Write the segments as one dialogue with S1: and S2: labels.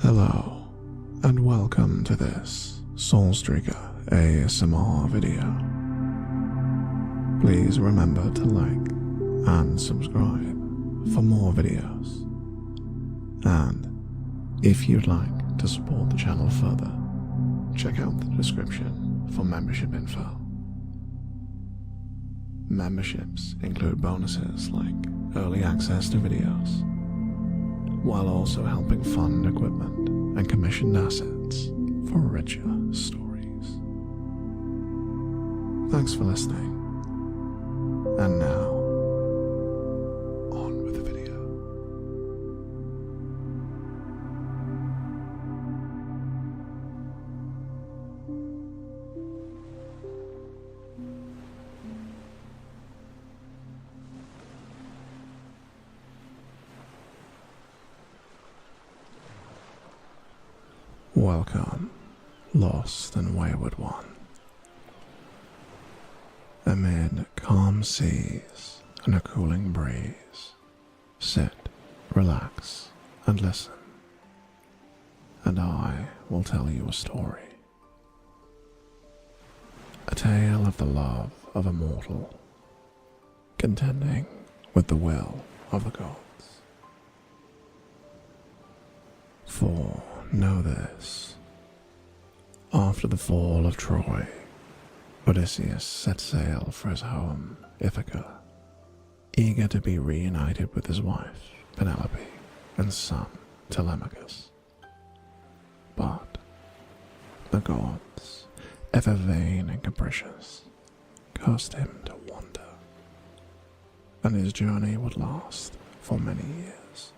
S1: Hello, and welcome to this Soulstreaker ASMR video. Please remember to like and subscribe for more videos. And if you'd like to support the channel further, check out the description for membership info. Memberships include bonuses like early access to videos, while also helping fund equipment and commissioned assets for richer stories. Thanks for listening. And now, on with the video. Welcome, lost and wayward one. Amid calm seas and a cooling breeze, sit, relax, and listen, and I will tell you a story. A tale of the love of a mortal, contending with the will of the gods. For know this, after the fall of Troy, Odysseus set sail for his home, Ithaca, eager to be reunited with his wife, Penelope, and son, Telemachus. But the gods, ever vain and capricious, cursed him to wander, and his journey would last for many years.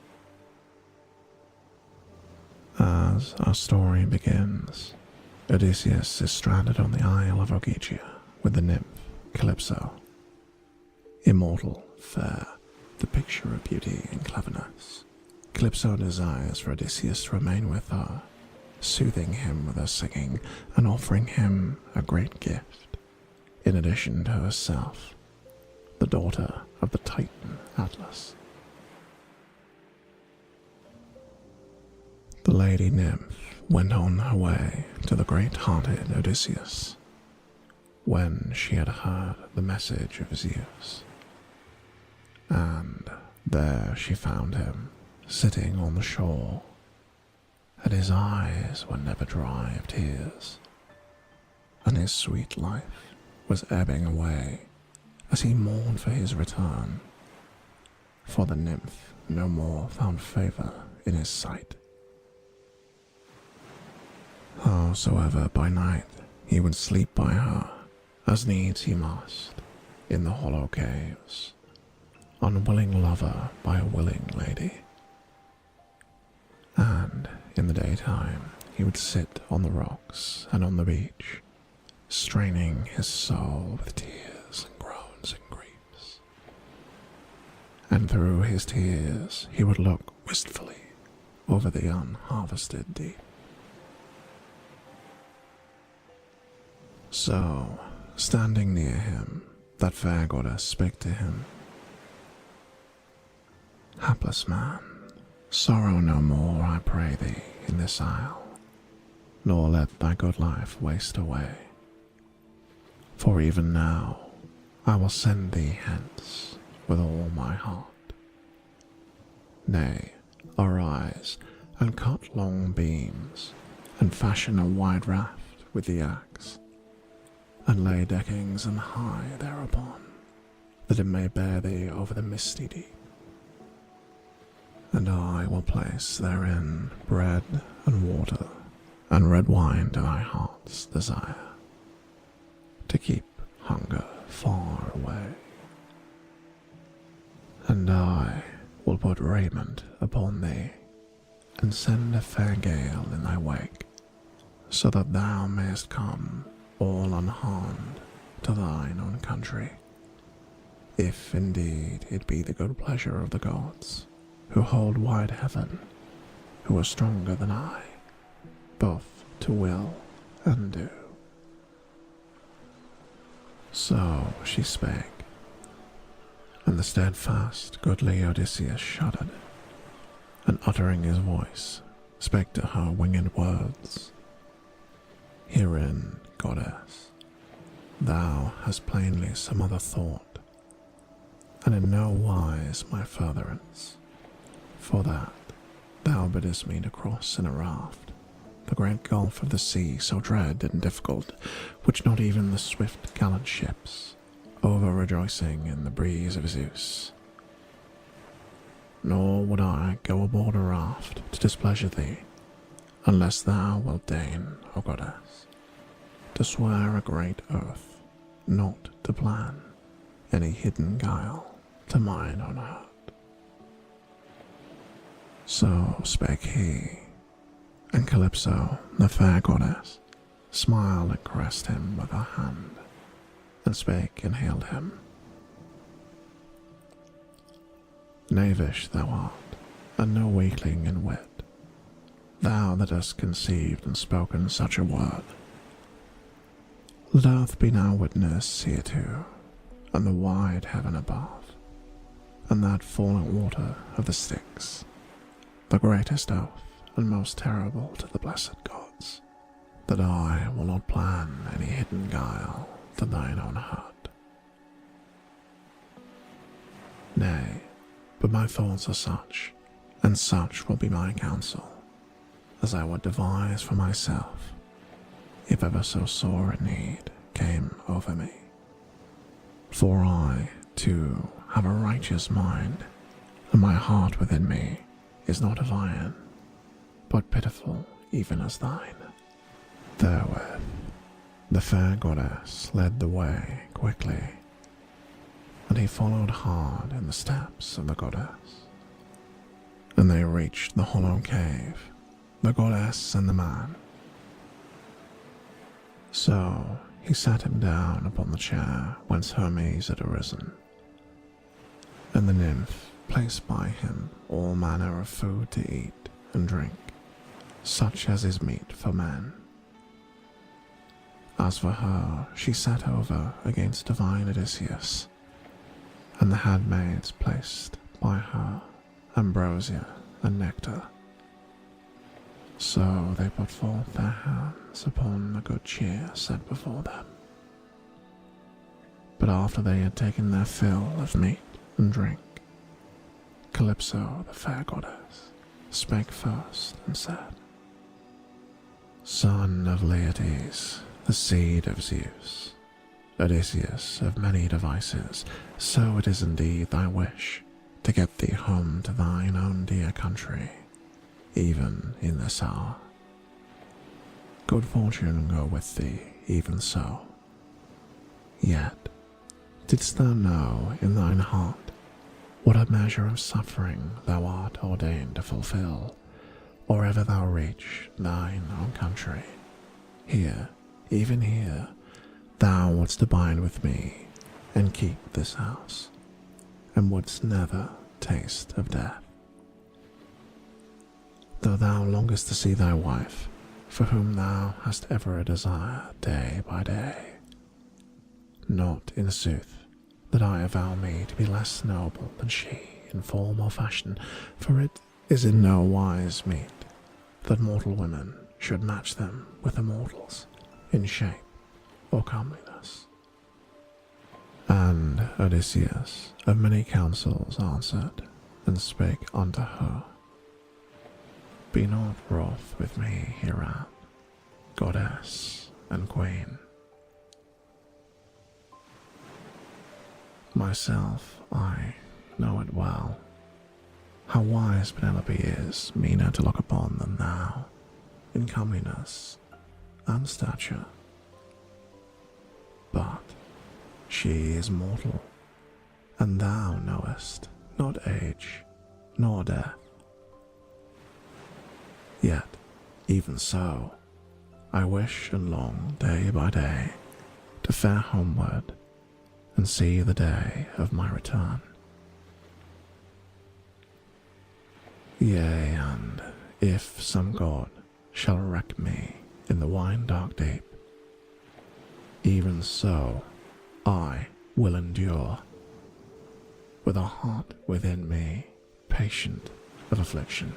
S1: As our story begins, Odysseus is stranded on the Isle of Ogygia with the nymph Calypso. Immortal, fair, the picture of beauty and cleverness, Calypso desires for Odysseus to remain with her, soothing him with her singing and offering him a great gift, in addition to herself, the daughter of the Titan Atlas. The lady nymph went on her way to the great-hearted Odysseus when she had heard the message of Zeus. And there she found him, sitting on the shore, and his eyes were never dry of tears, and his sweet life was ebbing away as he mourned for his return, for the nymph no more found favor in his sight. Howsoever by night he would sleep by her, as needs he must, in the hollow caves, unwilling lover by a willing lady. And in the daytime he would sit on the rocks and on the beach, straining his soul with tears and groans and griefs. And through his tears he would look wistfully over the unharvested deep. So, standing near him, that fair goddess spake to him. Hapless man, sorrow no more, I pray thee, in this isle, nor let thy good life waste away. For even now I will send thee hence with all my heart. Nay, arise and cut long beams, and fashion a wide raft with the axe, and lay deckings and high thereupon, that it may bear thee over the misty deep. And I will place therein bread and water, and red wine to thy heart's desire, to keep hunger far away. And I will put raiment upon thee, and send a fair gale in thy wake, so that thou mayest come all unharmed to thine own country, if indeed it be the good pleasure of the gods, who hold wide heaven, who are stronger than I, both to will and do. So she spake, and the steadfast goodly Odysseus shuddered, and uttering his voice, spake to her winged words. Herein, goddess, thou hast plainly some other thought, and in no wise my furtherance, for that thou biddest me to cross in a raft the great gulf of the sea so dread and difficult, which not even the swift gallant ships, over rejoicing in the breeze of Zeus. Nor would I go aboard a raft to displeasure thee, unless thou wilt deign, O goddess, to swear a great oath not to plan any hidden guile to mine own hurt. So spake he, and Calypso, the fair goddess, smiled and caressed him with her hand, and spake and hailed him. Knavish thou art, and no weakling in wit, thou that hast conceived and spoken such a word. Let earth be now witness hereto, and the wide heaven above, and that falling water of the Styx, the greatest oath and most terrible to the blessed gods, that I will not plan any hidden guile to thine own hurt. Nay, but my thoughts are such, and such will be my counsel, as I would devise for myself, if ever so sore a need came over me. For I, too, have a righteous mind, and my heart within me is not of iron, but pitiful even as thine. Therewith the fair goddess led the way quickly, and he followed hard in the steps of the goddess. And they reached the hollow cave, the goddess and the man. So he sat him down upon the chair whence Hermes had arisen, and the nymph placed by him all manner of food to eat and drink, such as is meet for men. As for her, she sat over against divine Odysseus, and the handmaids placed by her ambrosia and nectar. So they put forth their hands upon the good cheer set before them. But after they had taken their fill of meat and drink, Calypso, the fair goddess, spake first and said, Son of Laertes, the seed of Zeus, Odysseus of many devices, so it is indeed thy wish to get thee home to thine own dear country, even in this hour. Good fortune go with thee, even so. Yet, didst thou know in thine heart what a measure of suffering thou art ordained to fulfill, or ever thou reach thine own country? Here, even here, thou wouldst abide with me, and keep this house, and wouldst never taste of death. Though thou longest to see thy wife, for whom thou hast ever a desire day by day. Not, in sooth, that I avow me to be less noble than she in form or fashion, for it is in no wise meet that mortal women should match them with immortals in shape or comeliness. And Odysseus of many counsels answered, and spake unto her, Be not wroth with me hereat, goddess and queen. Myself, I know it well, how wise Penelope is meaner to look upon than thou, in comeliness and stature. But she is mortal, and thou knowest not age nor death. Yet, even so, I wish and long day by day to fare homeward and see the day of my return. Yea, and if some god shall wreck me in the wine-dark deep, even so I will endure, with a heart within me patient of affliction.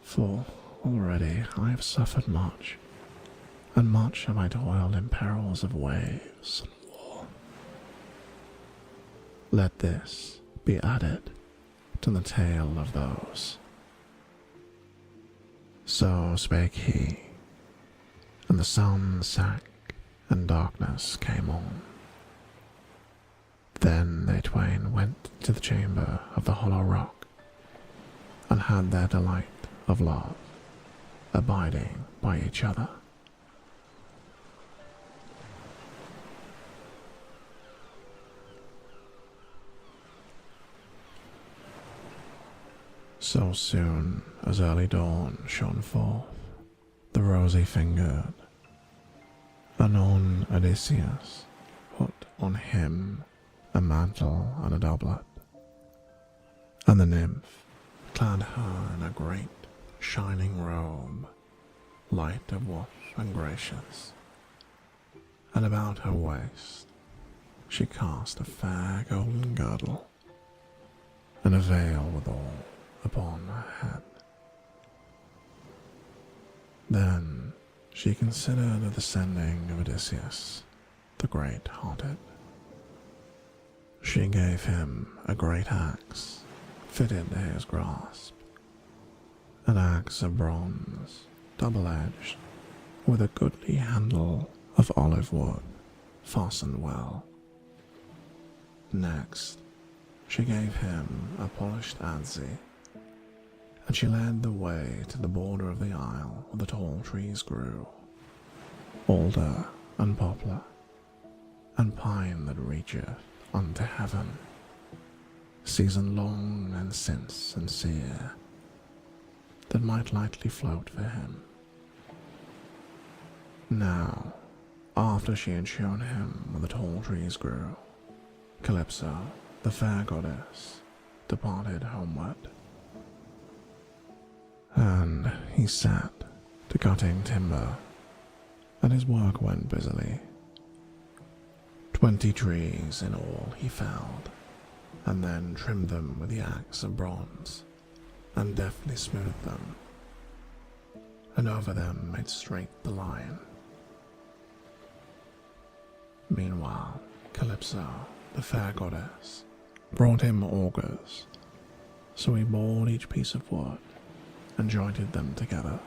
S1: For already I have suffered much, and much have I toiled in perils of waves and war. Let this be added to the tale of those. So spake he, and the sun sank, and darkness came on. Then they twain went to the chamber of the hollow rock, and had their delight of love, abiding by each other. So soon as early dawn shone forth, the rosy-fingered, anon Odysseus put on him a mantle and a doublet, and the nymph clad her in a great shining robe, light of woof and gracious, and about her waist she cast a fair golden girdle, and a veil withal upon her head. Then she considered of the sending of Odysseus, the great-hearted. She gave him a great axe, fitted to his grasp, an axe of bronze, double-edged, with a goodly handle of olive wood, fastened well. Next, she gave him a polished adze, and she led the way to the border of the isle where the tall trees grew, alder and poplar, and pine that reacheth unto heaven, season long and since and sere, that might lightly float for him. Now, after she had shown him where the tall trees grew, Calypso, the fair goddess, departed homeward, and he sat to cutting timber, and his work went busily. 20 trees in all he felled, and then trimmed them with the axe of bronze, and deftly smoothed them, and over them made straight the line. Meanwhile, Calypso, the fair goddess, brought him augers, so he bored each piece of wood, and jointed them together,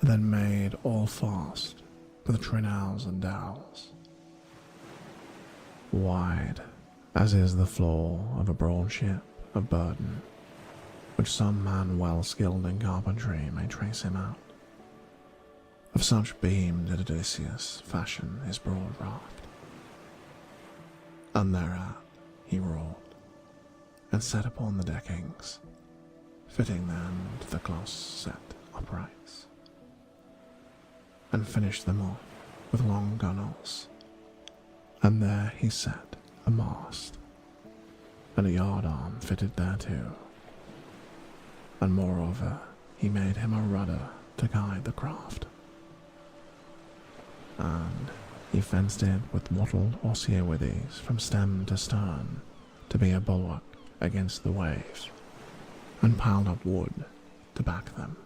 S1: and then made all fast with trinals and dowels. Wide as is the floor of a broad ship of burden, which some man well skilled in carpentry may trace him out, of such beam did Odysseus fashion his broad raft, and thereat he wrought, and set upon the deckings, fitting them to the close-set uprights, and finished them off with long gunwales, and there he set a mast, and a yard-arm fitted thereto, and moreover he made him a rudder to guide the craft, and he fenced it with wattled osier withies from stem to stern to be a bulwark against the waves, and piled up wood to back them.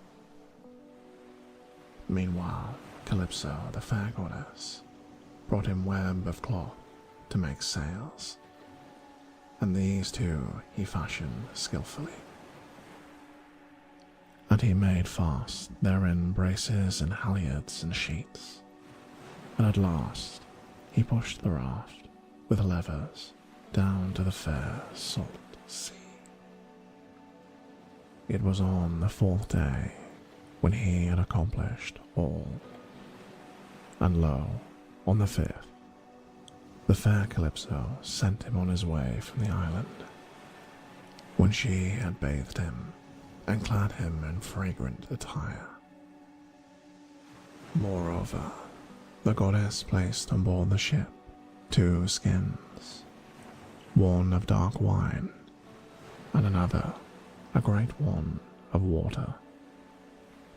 S1: Meanwhile, Calypso, the fair goddess, brought him web of cloth to make sails, and these too he fashioned skillfully. And he made fast therein braces and halyards and sheets, and at last he pushed the raft with levers down to the fair salt sea. It was on the 4th day when he had accomplished all, and lo, on the 5th, the fair Calypso sent him on his way from the island, when she had bathed him and clad him in fragrant attire. Moreover, the goddess placed on board the ship 2 skins, one of dark wine, and another a great one of water,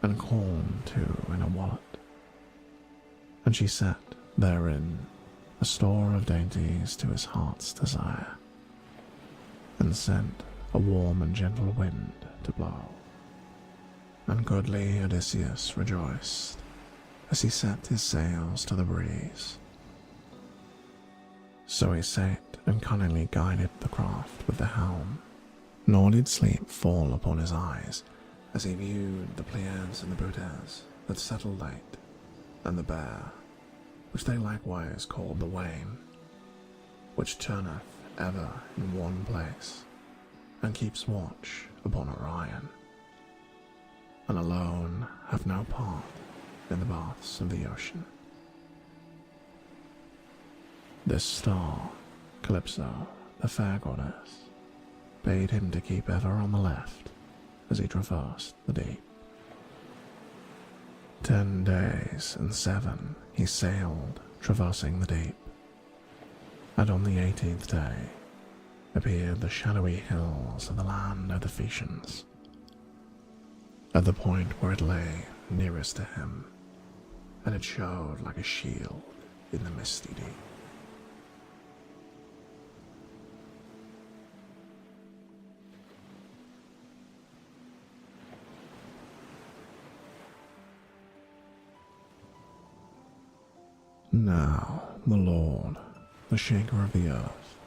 S1: and corn too in a wallet, and she set therein a store of dainties to his heart's desire, and sent a warm and gentle wind to blow, and goodly Odysseus rejoiced as he set his sails to the breeze. So he sate and cunningly guided the craft with the helm, nor did sleep fall upon his eyes as he viewed the Pleiades and the Butes that settled late, and the Bear, which they likewise called the Wain, which turneth ever in one place, and keeps watch upon Orion, and alone have no part in the baths of the ocean. This star, Calypso, the fair goddess, bade him to keep ever on the left as he traversed the deep. 10 days and 7 he sailed, traversing the deep, and on the 18th day appeared the shadowy hills of the land of the Phaeacians, at the point where it lay nearest to him, and it showed like a shield in the misty deep. Now the Lord, the shaker of the earth,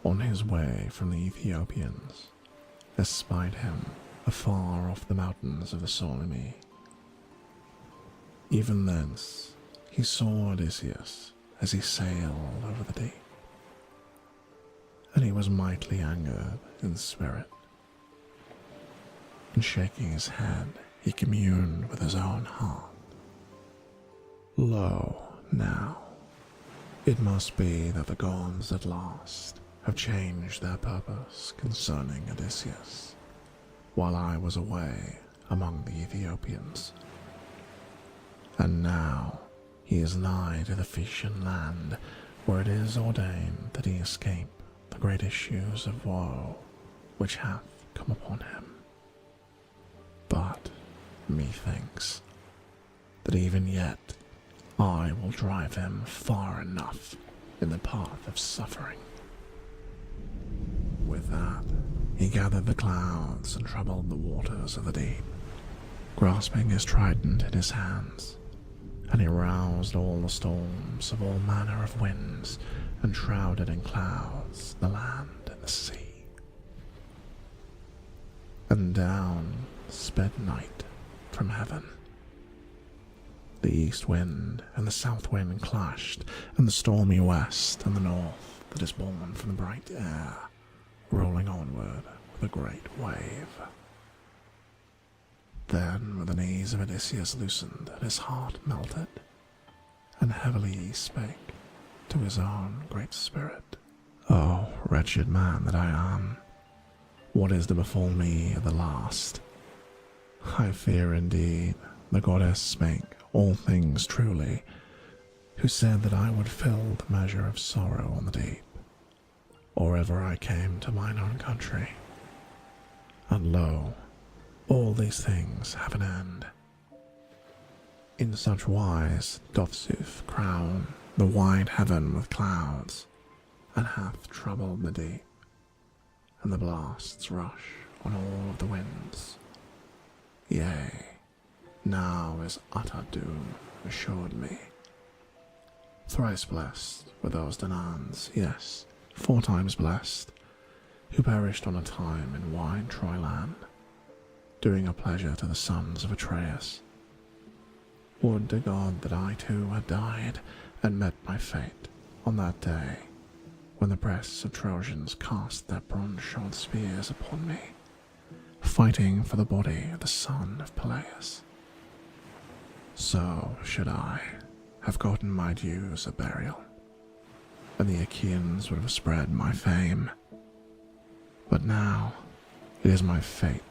S1: on his way from the Ethiopians, espied him afar off the mountains of the Solymi. Even thence he saw Odysseus as he sailed over the deep, and he was mightily angered in spirit, and shaking his head he communed with his own heart. Lo, now, it must be that the gods at last have changed their purpose concerning Odysseus, while I was away among the Ethiopians. And now he is nigh to the Phaeacian land, where it is ordained that he escape the great issues of woe which hath come upon him. But methinks that even yet I will drive him far enough in the path of suffering. With that, he gathered the clouds and troubled the waters of the deep, grasping his trident in his hands, and he roused all the storms of all manner of winds, and shrouded in clouds the land and the sea. And down sped night from heaven. The east wind and the south wind clashed, and the stormy west and the north that is born from the bright air, rolling onward with a great wave. Then were the knees of Odysseus loosened, and his heart melted, and heavily he spake to his own great spirit. O wretched man that I am, what is to befall me at the last? I fear indeed the goddess spake all things truly, who said that I would fill the measure of sorrow on the deep, or ever I came to mine own country. And lo, all these things have an end. In such wise doth sooth crown the wide heaven with clouds, and hath troubled the deep, and the blasts rush on all of the winds. Yea, now is utter doom assured me. Thrice blessed were those Danaans, yes, 4 times blessed, who perished on a time in wide Troyland, doing a pleasure to the sons of Atreus. Would to God that I too had died, and met my fate on that day, when the breasts of Trojans cast their bronze-shod spears upon me, fighting for the body of the son of Peleus. So should I have gotten my dues of burial, and the Achaeans would have spread my fame. But now it is my fate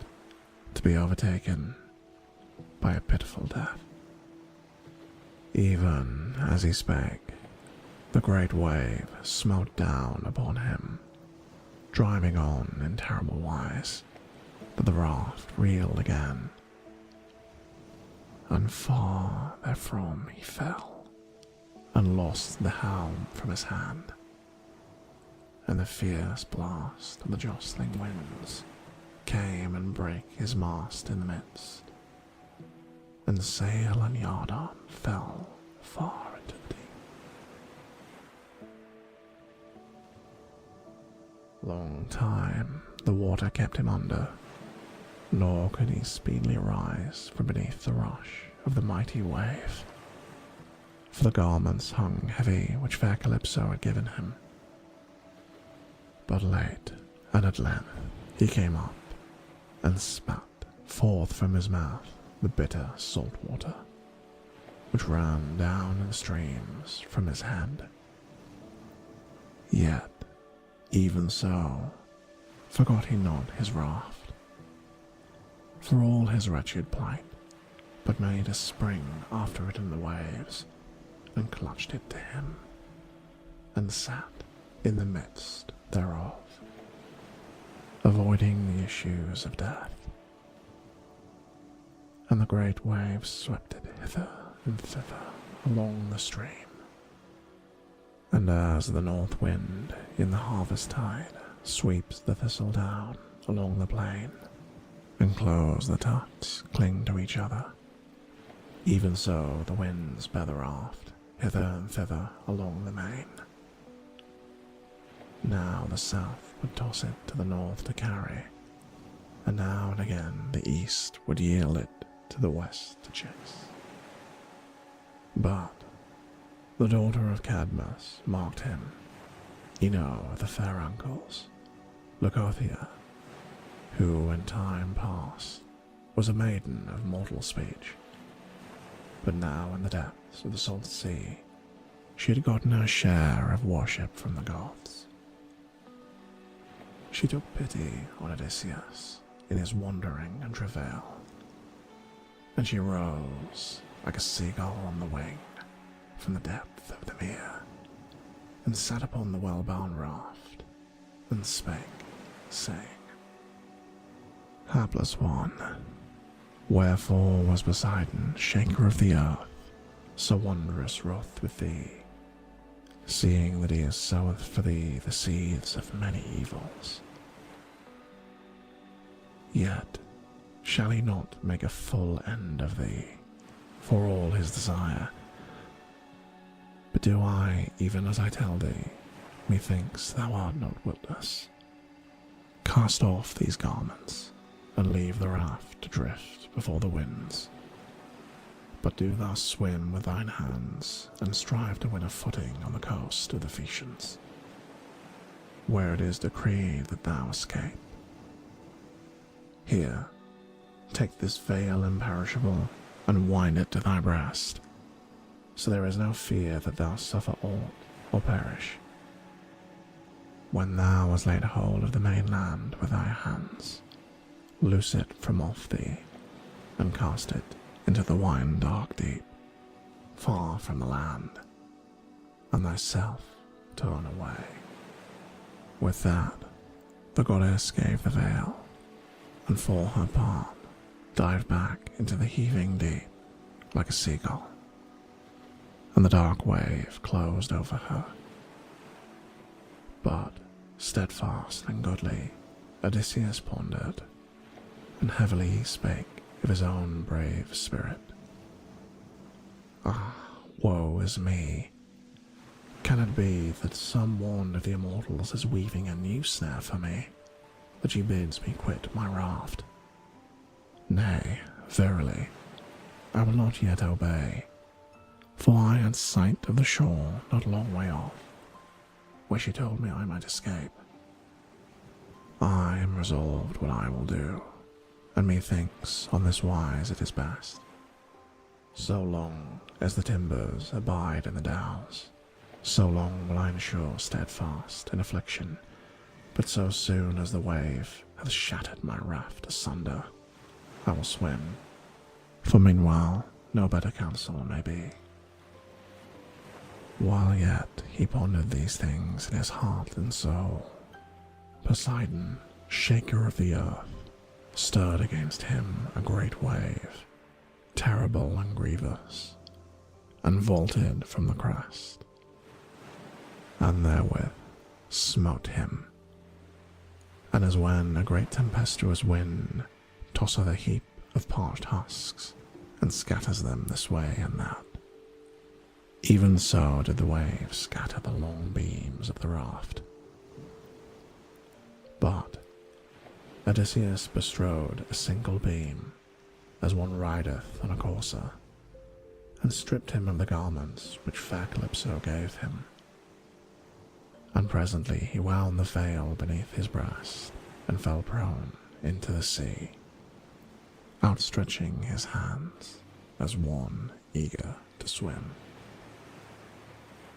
S1: to be overtaken by a pitiful death. Even as he spake, the great wave smote down upon him, driving on in terrible wise, that the raft reeled again, and far therefrom he fell, and lost the helm from his hand, and the fierce blast of the jostling winds came and brake his mast in the midst, and sail and yardarm fell far into the deep. Long time the water kept him under, nor could he speedily rise from beneath the rush of the mighty wave, for the garments hung heavy which fair Calypso had given him. But late, and at length, he came up, and spat forth from his mouth the bitter salt water, which ran down in streams from his head. Yet, even so, forgot he not his raft, for all his wretched plight, but made a spring after it in the waves, and clutched it to him, and sat in the midst thereof, avoiding the issues of death. And the great waves swept it hither and thither along the stream. And as the north wind in the harvest tide sweeps the thistle down along the plain, and close the tufts cling to each other, even so the winds bear the raft hither and thither along the main. Now the south would toss it to the north to carry, and now and again the east would yield it to the west to chase. But the daughter of Cadmus marked him, Ino of the fair uncles, Leucothea, who in time past was a maiden of mortal speech, but now in the depths of the salt sea she had gotten her share of worship from the gods. She took pity on Odysseus in his wandering and travail, and she rose like a seagull on the wing from the depth of the mere, and sat upon the well-bound raft, and spake, saying, Hapless one, wherefore was Poseidon, shaker of the earth, so wondrous wroth with thee, seeing that he soweth for thee the seeds of many evils? Yet shall he not make a full end of thee, for all his desire? But do I, even as I tell thee, methinks thou art not witless. Cast off these garments, and leave the raft to drift before the winds. But do thou swim with thine hands, and strive to win a footing on the coast of the Phaeacians, where it is decreed that thou escape. Here, take this veil imperishable, and wind it to thy breast, so there is no fear that thou suffer aught or perish. When thou hast laid hold of the mainland with thy hands, loose it from off thee, and cast it into the wine dark deep, far from the land, and thyself turn away. With that, the goddess gave the veil, and for her part dived back into the heaving deep like a seagull, and the dark wave closed over her. But, steadfast and goodly, Odysseus pondered, and heavily he spake of his own brave spirit. Ah, woe is me! Can it be that some wand of the immortals is weaving a new snare for me, that she bids me quit my raft? Nay, verily, I will not yet obey, for I had sight of the shore not a long way off, where she told me I might escape. I am resolved what I will do, and methinks on this wise it is best. So long as the timbers abide in the dows, so long will I endure steadfast in affliction, but so soon as the wave hath shattered my raft asunder, I will swim, for meanwhile no better counsel may be. While yet he pondered these things in his heart and soul, Poseidon, shaker of the earth, stirred against him a great wave, terrible and grievous, and vaulted from the crest, and therewith smote him. And as when a great tempestuous wind tosseth a heap of parched husks and scatters them this way and that. Even so did the waves scatter the long beams of the raft. But Odysseus bestrode a single beam, as one rideth on a courser, and stripped him of the garments which fair Calypso gave him. And presently he wound the veil beneath his breast, and fell prone into the sea, outstretching his hands as one eager to swim.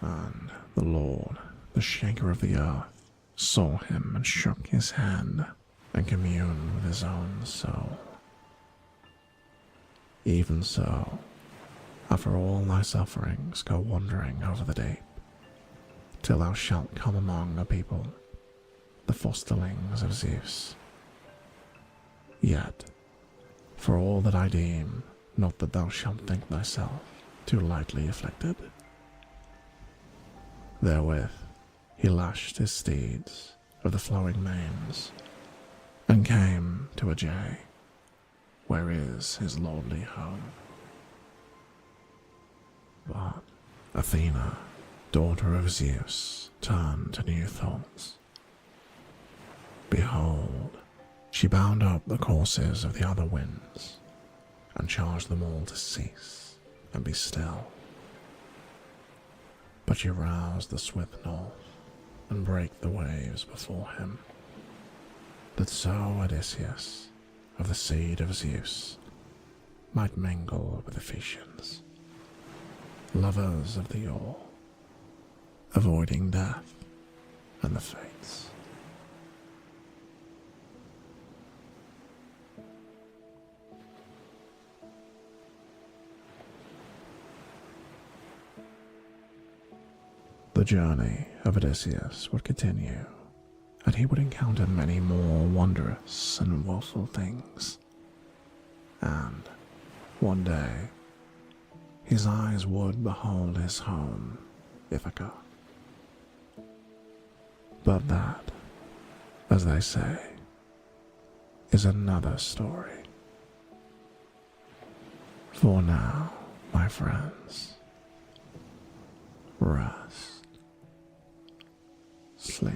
S1: And the Lord, the shaker of the earth, saw him and shook his hand and communed with his own soul. Even so, after all thy sufferings, go wandering over the deep, till thou shalt come among a people, the fosterlings of Zeus. Yet, for all that I deem, not that thou shalt think thyself too lightly afflicted. Therewith he lashed his steeds of the flowing manes, and came to a jay, where is his lordly home. But Athena, daughter of Zeus, turned to new thoughts. Behold, she bound up the courses of the other winds, and charged them all to cease and be still. But she roused the swift north, and brake the waves before him, that so Odysseus, of the seed of Zeus, might mingle with the Phaeacians, lovers of the oar, avoiding death and the fates. The journey of Odysseus would continue, and he would encounter many more wondrous and woeful things. And one day, his eyes would behold his home, Ithaca. But that, as they say, is another story. For now, my friends, rest, sleep.